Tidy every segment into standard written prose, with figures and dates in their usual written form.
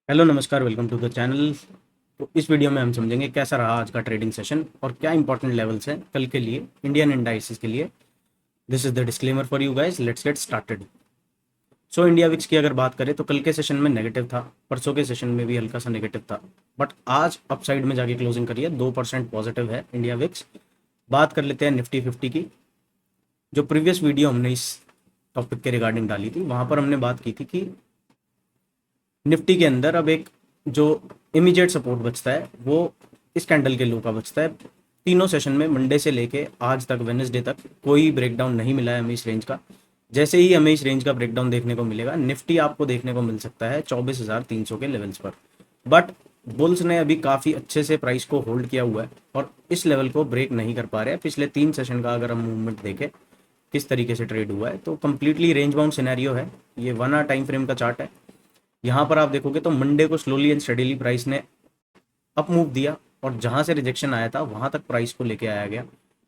Hello नमस्कार, welcome to the channel. तो इस वीडियो में हम समझेंगे कैसा रहा आज का ट्रेडिंग सेशन और क्या इंपॉर्टेंट लेवल्स हैं कल के लिए इंडियन इंडाइसेस के लिए। This is the disclaimer for you guys, let's get started. So India VIX की अगर बात करें तो कल के सेशन में नेगेटिव था, परसों के सेशन में भी हल्का सा नेगेटिव था, बट आज अपसाइड में जाके क्लोजिंग करी है, 2% पॉजिटिव है इंडिया विक्स। बात कर लेते हैं निफ्टी 50 की। जो प्रीवियस वीडियो हमने इस टॉपिक के रिगार्डिंग डाली थी वहाँ पर हमने बात की थी कि निफ्टी के अंदर अब एक जो इमीडिएट सपोर्ट बचता है वो इस कैंडल के लो का बचता है। तीनों सेशन में मंडे से लेके आज तक वेडनेसडे तक कोई ब्रेकडाउन नहीं मिला है हमें इस रेंज का। जैसे ही हमें इस रेंज का ब्रेकडाउन देखने को मिलेगा, निफ्टी आपको देखने को मिल सकता है 24,300 के लेवल्स पर। बट बुल्स ने अभी काफ़ी अच्छे से प्राइस को होल्ड किया हुआ है और इस लेवल को ब्रेक नहीं कर पा रहे हैं। पिछले 3 सेशन का अगर हम मूवमेंट देखें किस तरीके से ट्रेड हुआ है तो कंप्लीटली रेंज बाउंड सिनेरियो है। ये 1 आवर टाइम फ्रेम का चार्ट है। यहाँ पर आप देखोगे तो मंडे को स्लोली एंड स्टडीली प्राइस ने अप मूव दिया और जहां से रिजेक्शन आया था वहां तक प्राइस को लेके आया गया।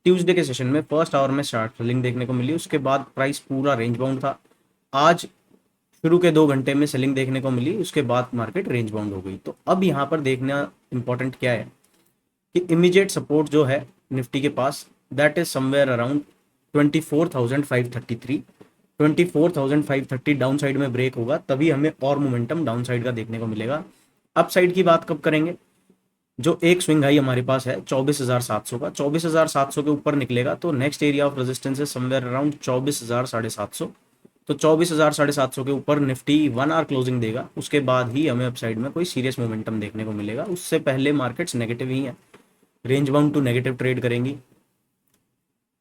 ट्यूसडे के सेशन में फर्स्ट आवर में शार्ट सेलिंग देखने को मिली, उसके बाद प्राइस पूरा रेंज बाउंड था। आज शुरू के 2 घंटे में सेलिंग देखने को मिली, उसके बाद मार्केट रेंज बाउंड हो गई। तो अब यहाँ पर देखना इंपॉर्टेंट क्या है कि इमीडिएट सपोर्ट जो है निफ्टी के पास, that is somewhere around 24,533। 24,530 down side में ब्रेक होगा तभी हमें और मोमेंटम डाउन साइड का देखने को मिलेगा। अप साइड की बात कब करेंगे? जो एक स्विंग हाई हमारे पास है 24,700 का, 24,700 के ऊपर निकलेगा तो नेक्स्ट एरिया ऑफ रेजिस्टेंस है समवेयर अराउंड 24,750। तो 24,750 के ऊपर निफ्टी 1 आवर क्लोजिंग देगा, उसके बाद ही हमें अपसाइड में कोई सीरियस मोमेंटम देखने को मिलेगा। उससे पहले मार्केट्स नेगेटिव ही हैं, range bound to negative trade करेंगी।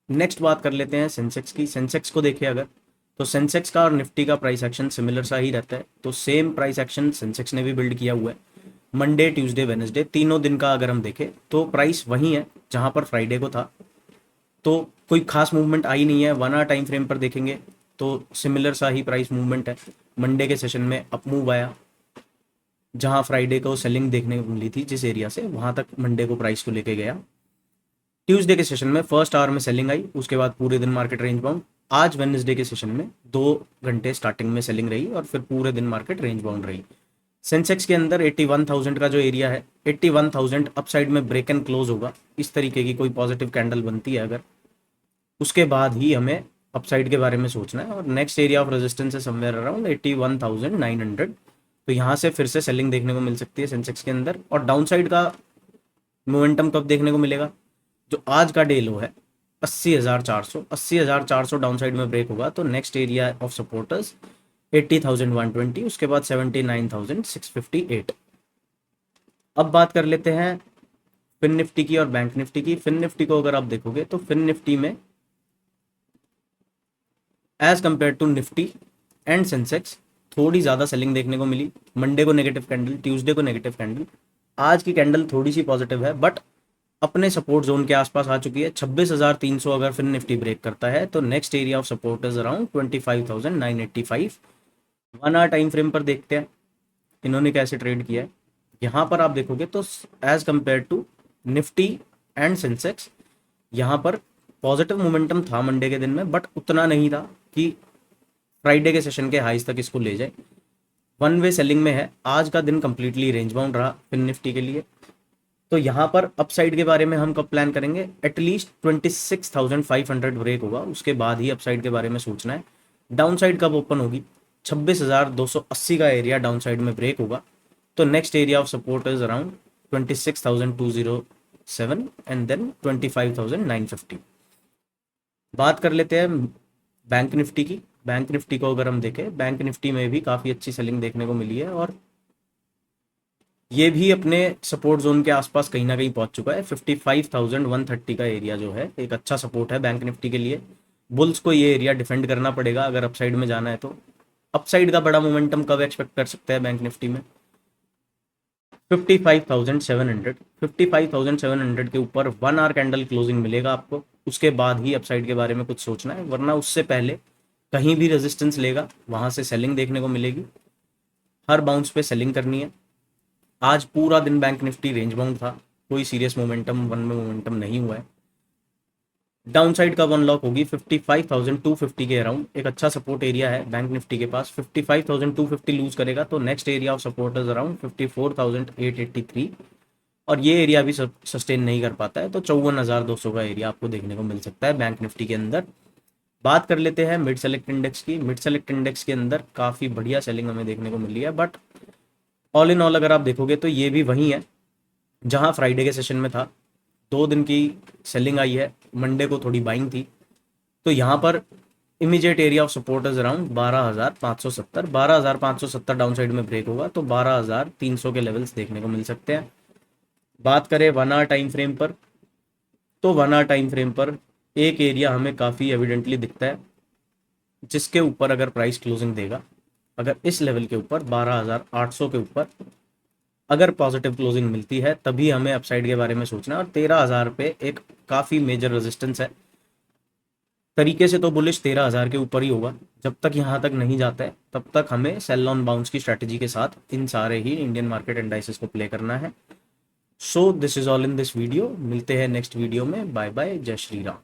नेक्स्ट बात कर लेते हैं सेंसेक्स की। सेंसेक्स को देखिए अगर, तो सेंसेक्स का और निफ्टी का प्राइस एक्शन सिमिलर सा ही रहता है। तो सेम प्राइस एक्शन सेंसेक्स ने भी बिल्ड किया हुआ है। मंडे, ट्यूसडे, वेडनेसडे तीनों दिन का अगर हम देखें तो प्राइस वही है जहां पर फ्राइडे को था। तो कोई खास मूवमेंट आई नहीं है। 1 आवर टाइम फ्रेम पर देखेंगे तो सिमिलर सा ही प्राइस मूवमेंट है। मंडे के सेशन में अप मूव आया, जहां फ्राइडे को सेलिंग देखने को मिली थी जिस एरिया से, वहां तक मंडे को प्राइस को लेके गया। ट्यूसडे के सेशन में फर्स्ट आवर में सेलिंग आई, उसके बाद पूरे दिन मार्केट रेंज बाउंड। आज वेडनेसडे के सेशन में 2 घंटे स्टार्टिंग में सेलिंग रही और फिर पूरे दिन मार्केट रेंज बाउंड रही। सेंसेक्स के अंदर 81,000 का जो एरिया है, 81,000 अपसाइड में ब्रेक एंड क्लोज होगा। इस तरीके की कोई पॉजिटिव कैंडल बनती है अगर, उसके बाद ही हमें अपसाइड के बारे में सोचना है। और नेक्स्ट एरिया ऑफ रेजिस्टेंस है समवेयर अराउंड 81,900। तो यहाँ से फिर से सेलिंग देखने को मिल सकती है सेंसेक्स के अंदर। और डाउन साइड का मोमेंटम कब देखने को मिलेगा? जो आज का डे लो है 80,400, 80,400 डाउन साइड में ब्रेक होगा तो नेक्स्ट एरिया ऑफ सपोर्टर्स 80,120, उसके बाद 79,658। अब बात कर लेते हैं फिन निफ्टी की और बैंक निफ्टी की। फिन निफ्टी को अगर आप देखोगे तो फिन निफ्टी में as compare to Nifty and Sensex थोड़ी ज़्यादा सेलिंग देखने को मिली। मंडे को नेगेटिव कैंडल, ट्यूसडे को नेगेटिव कैंडल, आज की कैंडल थोड़ी सी पॉजिटिव है बट अपने सपोर्ट जोन के आसपास आ चुकी है। 26,300 अगर फिर निफ्टी ब्रेक करता है तो next area of support is around 25,985। 1 hour time frame पर देखते हैं इन्होंने कैसे ट्रेड किया है। यहाँ पर आप देखोगे तो as compare to Nifty and Sensex यहाँ पर पॉजिटिव मोमेंटम था मंडे के दिन में, बट उतना नहीं था कि फ्राइडे के सेशन के हाइज तक इसको ले जाए। वन वे सेलिंग में है। आज का दिन कंप्लीटली रेंज बाउंड रहा फिन निफ्टी के लिए। तो यहाँ पर अपसाइड के बारे में हम कब प्लान करेंगे? एटलीस्ट 26,500 ब्रेक होगा, उसके बाद ही अपसाइड के बारे में सोचना है। डाउन साइड कब ओपन होगी? 26,280 का एरिया डाउन साइड में ब्रेक होगा तो next area of support is around 26,207 and then 25,950। बात कर लेते हैं बैंक निफ्टी की। बैंक निफ्टी को अगर हम देखें, बैंक निफ्टी में भी काफ़ी अच्छी सेलिंग देखने को मिली है और ये भी अपने सपोर्ट जोन के आसपास कहीं ना कहीं पहुंच चुका है। 55,130 का एरिया जो है एक अच्छा सपोर्ट है बैंक निफ्टी के लिए। बुल्स को ये एरिया डिफेंड करना पड़ेगा अगर अपसाइड में जाना है तो। अपसाइड का बड़ा मोमेंटम कब एक्सपेक्ट कर सकते हैं बैंक निफ्टी में? 55,700, 55,700 के ऊपर 1 आवर कैंडल क्लोजिंग मिलेगा आपको, उसके बाद ही अपसाइड के बारे में कुछ सोचना है, वरना उससे पहले कहीं भी रेजिस्टेंस लेगा वहां से सेलिंग देखने को मिलेगी। हर बाउंस पे सेलिंग करनी है। आज पूरा दिन बैंक निफ्टी रेंज बाउंड था, कोई सीरियस मोमेंटम वन में मोमेंटम नहीं हुआ है। डाउन साइड कब अनलॉक होगी? 55,250 के अराउंड एक अच्छा सपोर्ट एरिया है बैंक निफ्टी के पास। 55,250 लूज करेगा तो next area of support is around 54,883, और ये एरिया भी सस्टेन नहीं कर पाता है तो 54,200 का एरिया आपको देखने को मिल सकता है बैंक निफ्टी के अंदर। बात कर लेते हैं मिड सेलेक्ट इंडेक्स की। मिड सेलेक्ट इंडेक्स के अंदर काफ़ी बढ़िया सेलिंग हमें देखने को मिली है, बट ऑल इन ऑल अगर आप देखोगे तो ये भी वही है जहां फ्राइडे के सेशन में था। 2 दिन की सेलिंग आई है, मंडे को थोड़ी बाइंग थी, तो यहाँ पर immediate area of support is around 12,570। 12,570 down side में ब्रेक होगा तो 12,300 के लेवल्स देखने को मिल सकते हैं। बात करें 1 आवर टाइम फ्रेम पर, तो 1 आवर टाइम फ्रेम पर एक एरिया हमें काफ़ी एविडेंटली दिखता है जिसके ऊपर अगर प्राइस क्लोजिंग देगा, अगर इस लेवल के ऊपर 12,800 के ऊपर अगर पॉजिटिव क्लोजिंग मिलती है तभी हमें अपसाइड के बारे में सोचना है। और 13,000 पे एक काफ़ी मेजर रेजिस्टेंस है, तरीके से तो बुलिश 13,000 के ऊपर ही होगा। जब तक यहाँ तक नहीं जाता है तब तक हमें सेल ऑन बाउंस की स्ट्रैटेजी के साथ इन सारे ही इंडियन मार्केट इंडाइसेस को प्ले करना है। So this is all in this video. मिलते हैं नेक्स्ट वीडियो में। बाय बाय, जय श्री राम।